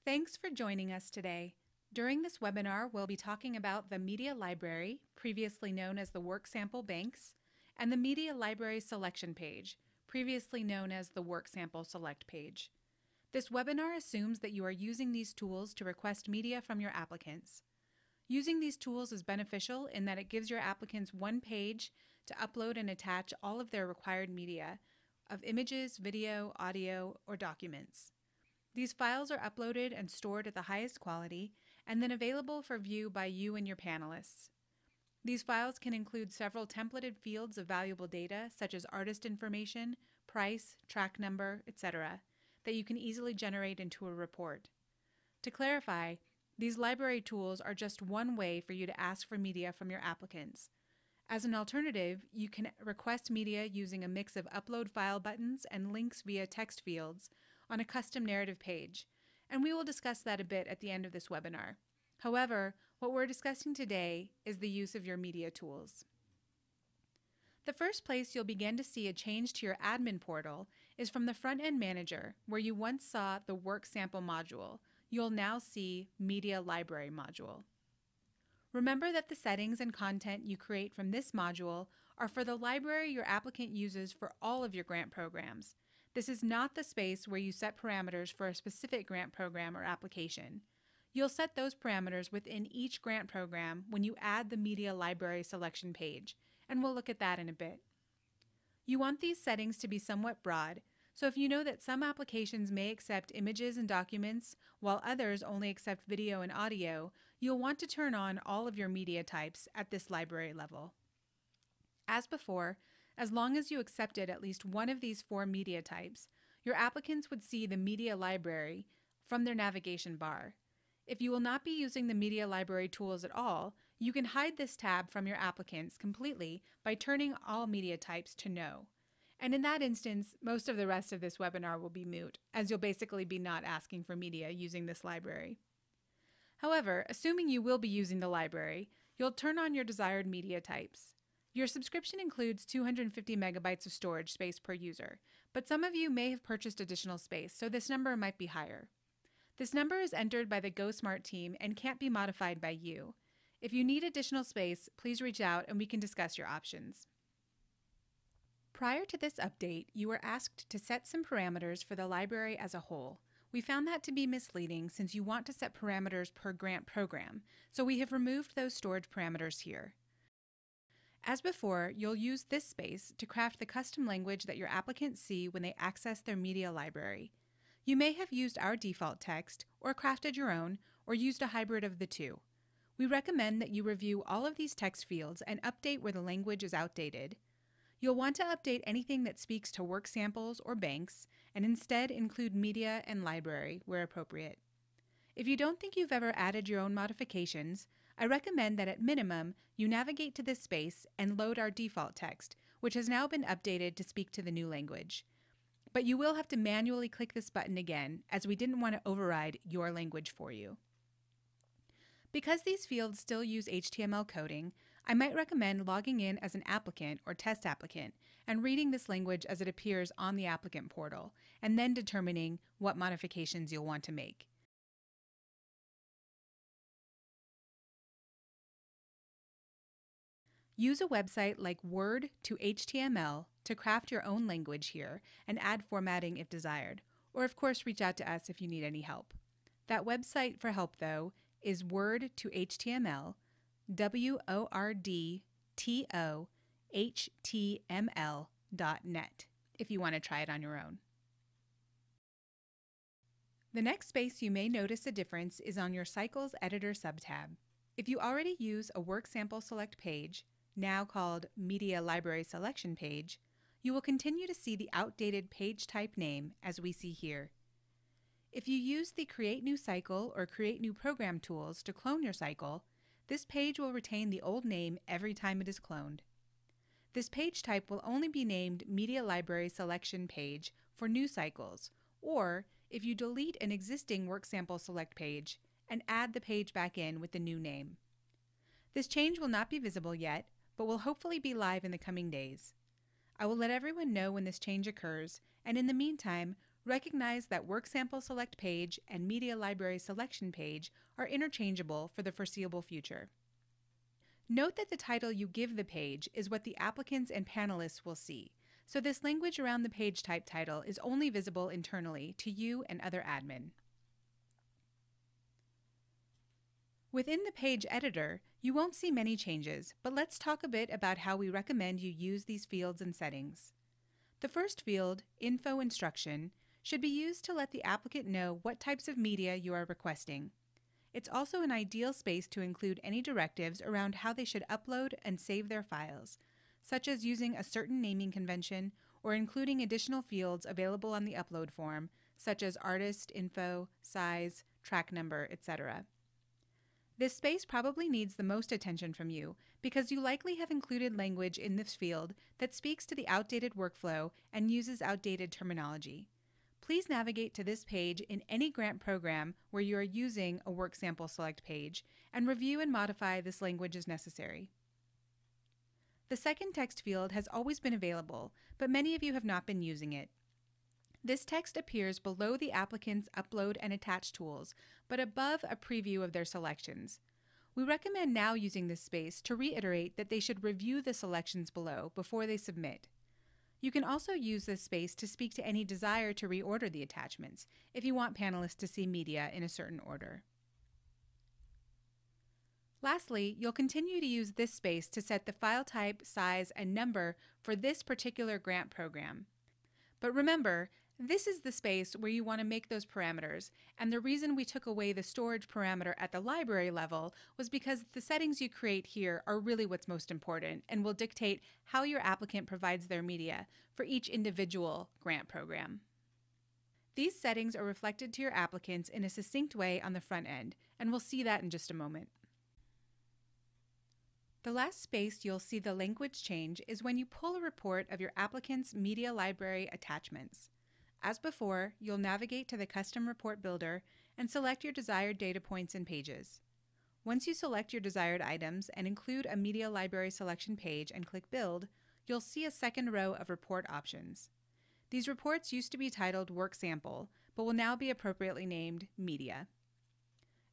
Thanks for joining us today. During this webinar, we'll be talking about the Media Library, previously known as the Work Sample Banks, and the Media Library Selection Page, previously known as the Work Sample Select Page. This webinar assumes that you are using these tools to request media from your applicants. Using these tools is beneficial in that it gives your applicants one page to upload and attach all of their required media of images, video, audio, or documents. These files are uploaded and stored at the highest quality and then available for view by you and your panelists. These files can include several templated fields of valuable data such as artist information, price, track number, etc., that you can easily generate into a report. To clarify, these library tools are just one way for you to ask for media from your applicants. As an alternative, you can request media using a mix of upload file buttons and links via text fields on a custom narrative page, and we will discuss that a bit at the end of this webinar. However, what we're discussing today is the use of your media tools. The first place you'll begin to see a change to your admin portal is from the front-end manager, where you once saw the Work Sample module. You'll now see Media Library module. Remember that the settings and content you create from this module are for the library your applicant uses for all of your grant programs. This is not the space where you set parameters for a specific grant program or application. You'll set those parameters within each grant program when you add the Media Library Selection page, and we'll look at that in a bit. You want these settings to be somewhat broad, so if you know that some applications may accept images and documents while others only accept video and audio, you'll want to turn on all of your media types at this library level. As before, as long as you accepted at least one of these four media types, your applicants would see the Media Library from their navigation bar. If you will not be using the Media Library tools at all, you can hide this tab from your applicants completely by turning all media types to No. And in that instance, most of the rest of this webinar will be moot, as you'll basically be not asking for media using this library. However, assuming you will be using the library, you'll turn on your desired media types. Your subscription includes 250 megabytes of storage space per user, but some of you may have purchased additional space, so this number might be higher. This number is entered by the GoSmart team and can't be modified by you. If you need additional space, please reach out and we can discuss your options. Prior to this update, you were asked to set some parameters for the library as a whole. We found that to be misleading since you want to set parameters per grant program, so we have removed those storage parameters here. As before, you'll use this space to craft the custom language that your applicants see when they access their media library. You may have used our default text, or crafted your own, or used a hybrid of the two. We recommend that you review all of these text fields and update where the language is outdated. You'll want to update anything that speaks to work samples or banks, and instead include media and library where appropriate. If you don't think you've ever added your own modifications, I recommend that at minimum you navigate to this space and load our default text, which has now been updated to speak to the new language. But you will have to manually click this button again, as we didn't want to override your language for you. Because these fields still use HTML coding, I might recommend logging in as an applicant or test applicant and reading this language as it appears on the applicant portal, and then determining what modifications you'll want to make. Use a website like Word to HTML to craft your own language here and add formatting if desired, or of course reach out to us if you need any help. That website for help, though, is Word to HTML, wordtohtml.net, if you want to try it on your own. The next space you may notice a difference is on your Cycles Editor subtab. If you already use a Work Sample Select page, now called Media Library Selection page, you will continue to see the outdated page type name as we see here. If you use the Create New Cycle or Create New Program tools to clone your cycle, this page will retain the old name every time it is cloned. This page type will only be named Media Library Selection page for new cycles, or if you delete an existing Work Sample Select page and add the page back in with the new name. This change will not be visible yet, but will hopefully be live in the coming days. I will let everyone know when this change occurs, and in the meantime, Recognize that Work Sample Select page and Media Library Selection page are interchangeable for the foreseeable future. Note that the title you give the page is what the applicants and panelists will see, so this language around the page type title is only visible internally to you and other admin. Within the page editor, you won't see many changes, but let's talk a bit about how we recommend you use these fields and settings. The first field, Info Instruction, should be used to let the applicant know what types of media you are requesting. It's also an ideal space to include any directives around how they should upload and save their files, such as using a certain naming convention or including additional fields available on the upload form, such as artist, info, size, track number, etc. This space probably needs the most attention from you because you likely have included language in this field that speaks to the outdated workflow and uses outdated terminology. Please navigate to this page in any grant program where you are using a Work Sample Select page and review and modify this language as necessary. The second text field has always been available, but many of you have not been using it. This text appears below the applicant's upload and attach tools, but above a preview of their selections. We recommend now using this space to reiterate that they should review the selections below before they submit. You can also use this space to speak to any desire to reorder the attachments if you want panelists to see media in a certain order. Lastly, you'll continue to use this space to set the file type, size, and number for this particular grant program. But remember, this is the space where you want to make those parameters, and the reason we took away the storage parameter at the library level was because the settings you create here are really what's most important and will dictate how your applicant provides their media for each individual grant program. These settings are reflected to your applicants in a succinct way on the front end, and we'll see that in just a moment. The last space you'll see the language change is when you pull a report of your applicant's media library attachments. As before, you'll navigate to the Custom Report Builder and select your desired data points and pages. Once you select your desired items and include a media library selection page and click Build, you'll see a second row of report options. These reports used to be titled Work Sample, but will now be appropriately named Media.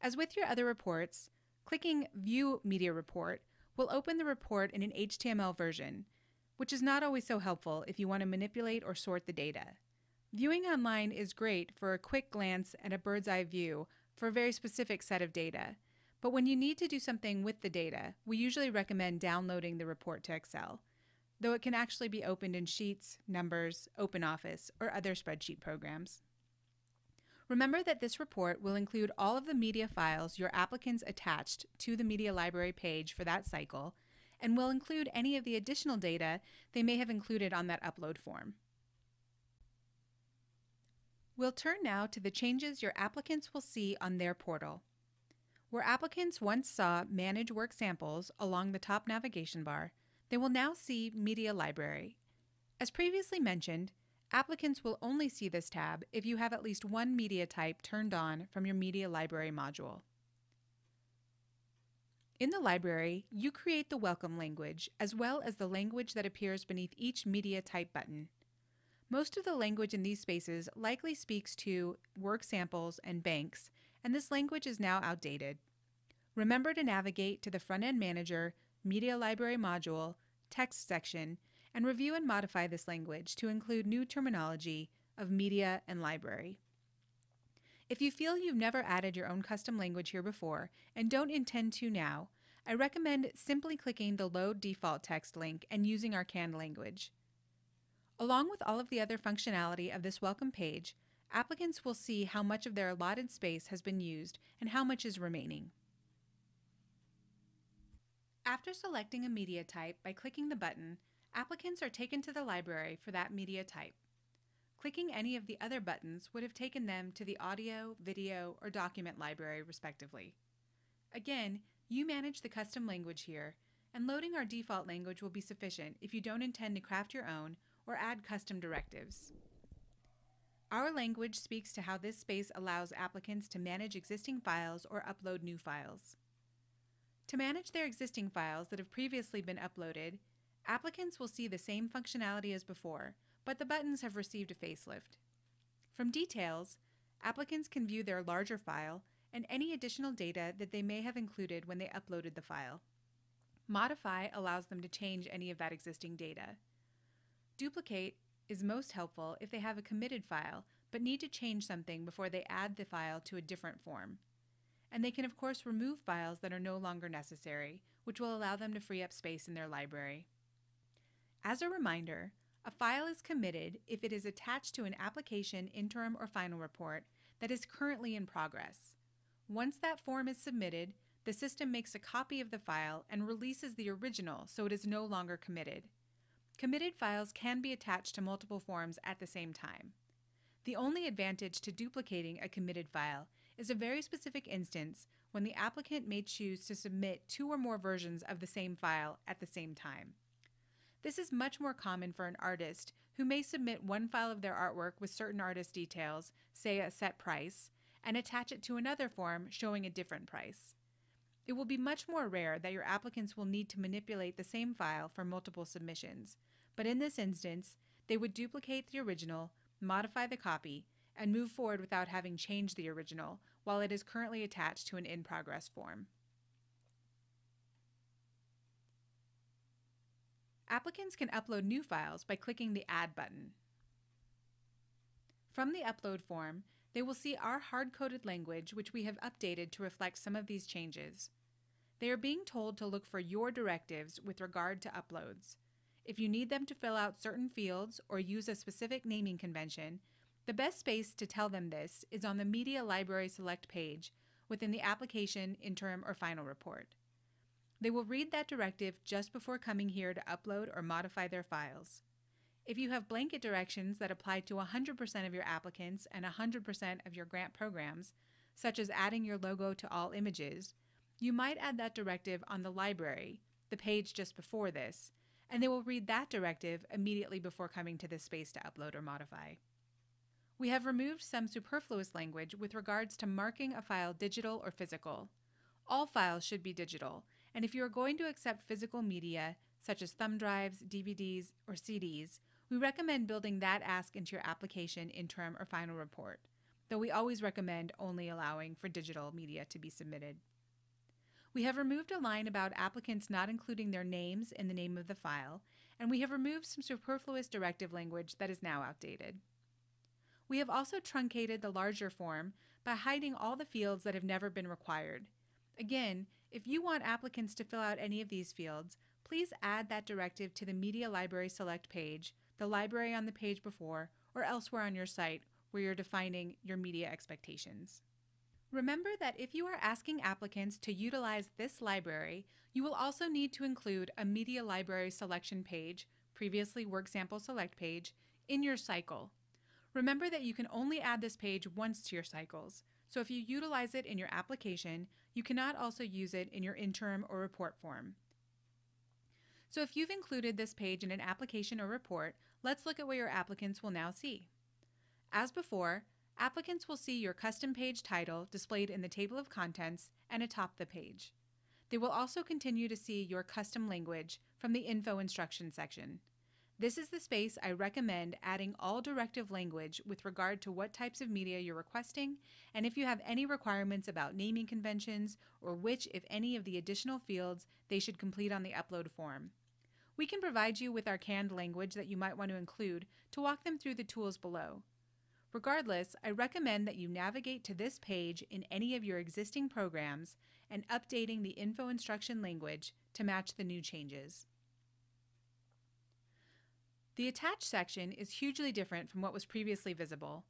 As with your other reports, clicking View Media Report will open the report in an HTML version, which is not always so helpful if you want to manipulate or sort the data. Viewing online is great for a quick glance and a bird's eye view for a very specific set of data, but when you need to do something with the data, we usually recommend downloading the report to Excel, though it can actually be opened in Sheets, Numbers, OpenOffice, or other spreadsheet programs. Remember that this report will include all of the media files your applicants attached to the media library page for that cycle, and will include any of the additional data they may have included on that upload form. We'll turn now to the changes your applicants will see on their portal. Where applicants once saw Manage Work Samples along the top navigation bar, they will now see Media Library. As previously mentioned, applicants will only see this tab if you have at least one media type turned on from your Media Library module. In the library, you create the welcome language as well as the language that appears beneath each media type button. Most of the language in these spaces likely speaks to work samples and banks, and this language is now outdated. Remember to navigate to the Front-End Manager, Media Library Module, Text section, and review and modify this language to include new terminology of media and library. If you feel you've never added your own custom language here before and don't intend to now, I recommend simply clicking the Load Default Text link and using our canned language. Along with all of the other functionality of this welcome page, applicants will see how much of their allotted space has been used and how much is remaining. After selecting a media type by clicking the button, applicants are taken to the library for that media type. Clicking any of the other buttons would have taken them to the audio, video, or document library, respectively. Again, you manage the custom language here, and loading our default language will be sufficient if you don't intend to craft your own or add custom directives. Our language speaks to how this space allows applicants to manage existing files or upload new files. To manage their existing files that have previously been uploaded, applicants will see the same functionality as before, but the buttons have received a facelift. From Details, applicants can view their larger file and any additional data that they may have included when they uploaded the file. Modify allows them to change any of that existing data. Duplicate is most helpful if they have a committed file but need to change something before they add the file to a different form. And they can of course remove files that are no longer necessary, which will allow them to free up space in their library. As a reminder, a file is committed if it is attached to an application interim or final report that is currently in progress. Once that form is submitted, the system makes a copy of the file and releases the original so it is no longer committed. Committed files can be attached to multiple forms at the same time. The only advantage to duplicating a committed file is a very specific instance when the applicant may choose to submit 2 or more versions of the same file at the same time. This is much more common for an artist who may submit one file of their artwork with certain artist details, say a set price, and attach it to another form showing a different price. It will be much more rare that your applicants will need to manipulate the same file for multiple submissions, but in this instance, they would duplicate the original, modify the copy, and move forward without having changed the original while it is currently attached to an in-progress form. Applicants can upload new files by clicking the Add button. From the upload form, they will see our hard-coded language, which we have updated to reflect some of these changes. They are being told to look for your directives with regard to uploads. If you need them to fill out certain fields or use a specific naming convention, the best space to tell them this is on the Media Library Select page within the application, interim, or final report. They will read that directive just before coming here to upload or modify their files. If you have blanket directions that apply to 100% of your applicants and 100% of your grant programs, such as adding your logo to all images, you might add that directive on the library, the page just before this, and they will read that directive immediately before coming to this space to upload or modify. We have removed some superfluous language with regards to marking a file digital or physical. All files should be digital, and if you are going to accept physical media, such as thumb drives, DVDs, or CDs, we recommend building that ask into your application, interim, or final report, though we always recommend only allowing for digital media to be submitted. We have removed a line about applicants not including their names in the name of the file, and we have removed some superfluous directive language that is now outdated. We have also truncated the larger form by hiding all the fields that have never been required. Again, if you want applicants to fill out any of these fields, please add that directive to the Media Library Select page, the library on the page before, or elsewhere on your site where you're defining your media expectations. Remember that if you are asking applicants to utilize this library, you will also need to include a Media Library Selection page, previously Work Sample Select page, in your cycle. Remember that you can only add this page once to your cycles, so if you utilize it in your application, you cannot also use it in your interim or report form. So if you've included this page in an application or report, let's look at what your applicants will now see. As before, applicants will see your custom page title displayed in the table of contents and atop the page. They will also continue to see your custom language from the info instruction section. This is the space I recommend adding all directive language with regard to what types of media you're requesting, and if you have any requirements about naming conventions or which, if any, of the additional fields they should complete on the upload form. We can provide you with our canned language that you might want to include to walk them through the tools below. Regardless, I recommend that you navigate to this page in any of your existing programs and updating the info instruction language to match the new changes. The Attach section is hugely different from what was previously visible.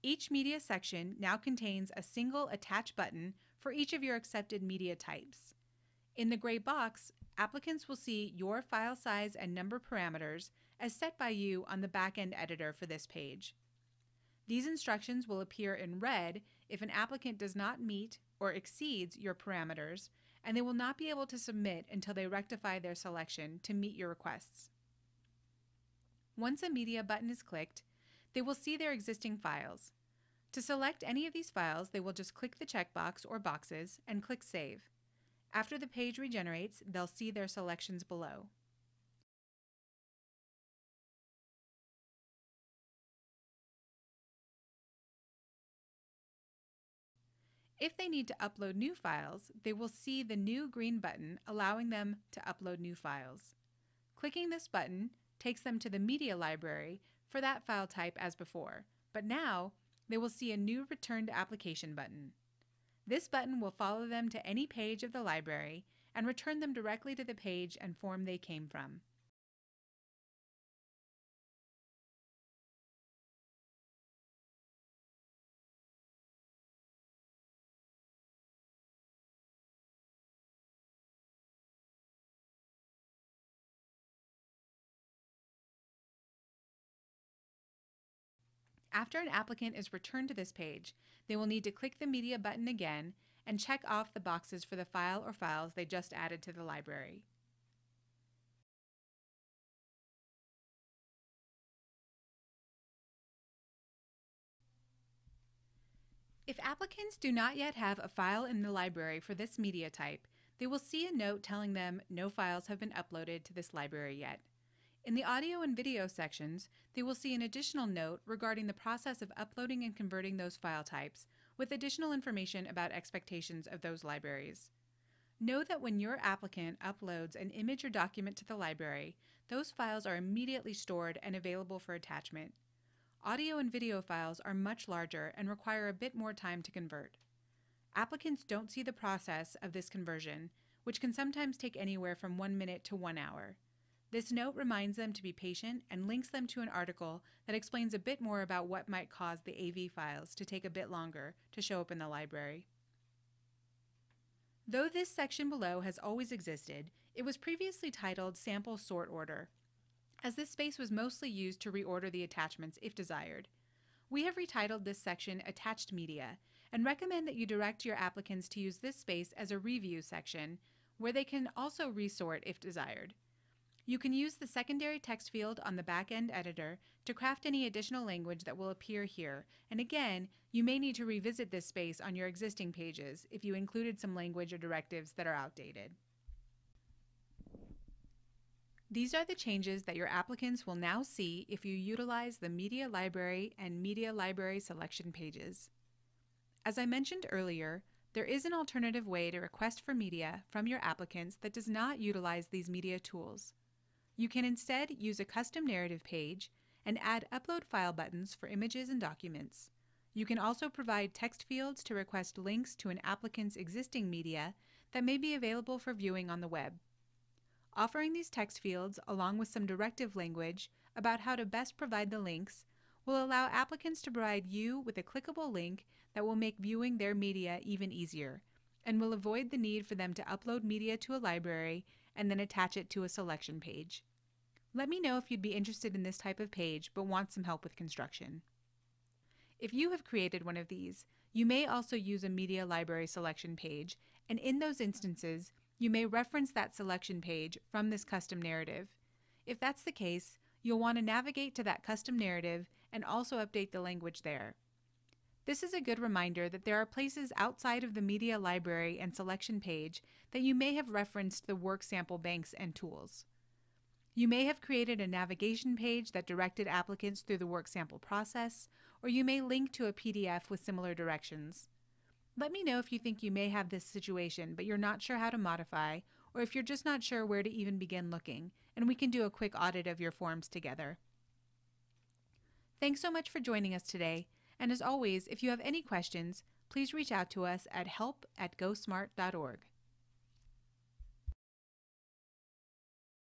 Each media section now contains a single Attach button for each of your accepted media types. In the gray box, applicants will see your file size and number parameters as set by you on the back-end editor for this page. These instructions will appear in red if an applicant does not meet or exceeds your parameters, and they will not be able to submit until they rectify their selection to meet your requests. Once a media button is clicked, they will see their existing files. To select any of these files, they will just click the checkbox or boxes and click Save. After the page regenerates, they'll see their selections below. If they need to upload new files, they will see the new green button allowing them to upload new files. Clicking this button takes them to the media library for that file type as before, but now they will see a new Return to Application button. This button will follow them to any page of the library and return them directly to the page and form they came from. After an applicant is returned to this page, they will need to click the Media button again and check off the boxes for the file or files they just added to the library. If applicants do not yet have a file in the library for this media type, they will see a note telling them no files have been uploaded to this library yet. In the audio and video sections, they will see an additional note regarding the process of uploading and converting those file types, with additional information about expectations of those libraries. Know that when your applicant uploads an image or document to the library, those files are immediately stored and available for attachment. Audio and video files are much larger and require a bit more time to convert. Applicants don't see the process of this conversion, which can sometimes take anywhere from 1 minute to 1 hour. This note reminds them to be patient and links them to an article that explains a bit more about what might cause the AV files to take a bit longer to show up in the library. Though this section below has always existed, it was previously titled Sample Sort Order, as this space was mostly used to reorder the attachments if desired. We have retitled this section Attached Media and recommend that you direct your applicants to use this space as a review section where they can also resort if desired. You can use the secondary text field on the back-end editor to craft any additional language that will appear here, and again, you may need to revisit this space on your existing pages if you included some language or directives that are outdated. These are the changes that your applicants will now see if you utilize the Media Library and Media Library selection pages. As I mentioned earlier, there is an alternative way to request for media from your applicants that does not utilize these media tools. You can instead use a custom narrative page and add upload file buttons for images and documents. You can also provide text fields to request links to an applicant's existing media that may be available for viewing on the web. Offering these text fields, along with some directive language about how to best provide the links, will allow applicants to provide you with a clickable link that will make viewing their media even easier, and will avoid the need for them to upload media to a library and then attach it to a selection page. Let me know if you'd be interested in this type of page but want some help with construction. If you have created one of these, you may also use a media library selection page, and in those instances, you may reference that selection page from this custom narrative. If that's the case, you'll want to navigate to that custom narrative and also update the language there. This is a good reminder that there are places outside of the media library and selection page that you may have referenced the work sample banks and tools. You may have created a navigation page that directed applicants through the work sample process, or you may link to a PDF with similar directions. Let me know if you think you may have this situation, but you're not sure how to modify, or if you're just not sure where to even begin looking, and we can do a quick audit of your forms together. Thanks so much for joining us today, and as always, if you have any questions, please reach out to us at help@gosmart.org.